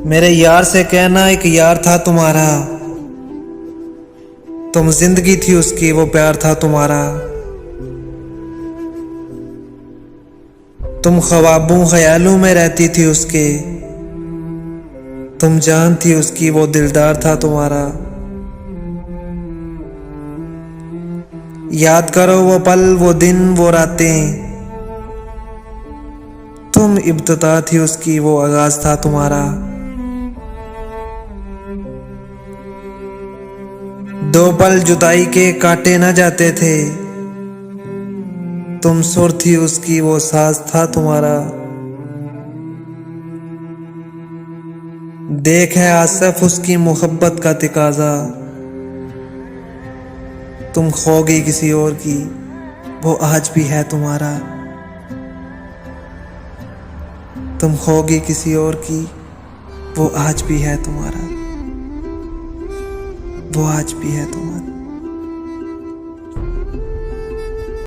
मेरे यार से कहना एक यार था तुम्हारा, तुम जिंदगी थी उसकी, वो प्यार था तुम्हारा। तुम ख्वाबों ख्यालों में रहती थी उसके, तुम जान थी उसकी, वो दिलदार था तुम्हारा। याद करो वो पल, वो दिन, वो रातें, तुम इब्तिदा थी उसकी, वो आगाज था तुम्हारा। दो पल जुदाई के काटे न जाते थे, तुम सुर थी उसकी, वो साज था तुम्हारा। देख है आसफ उसकी मोहब्बत का तकाजा, तुम खो गई किसी और की, वो आज भी है तुम्हारा। तुम खो गई किसी और की, वो आज भी है तुम्हारा, वो आज भी है तुम्हारा।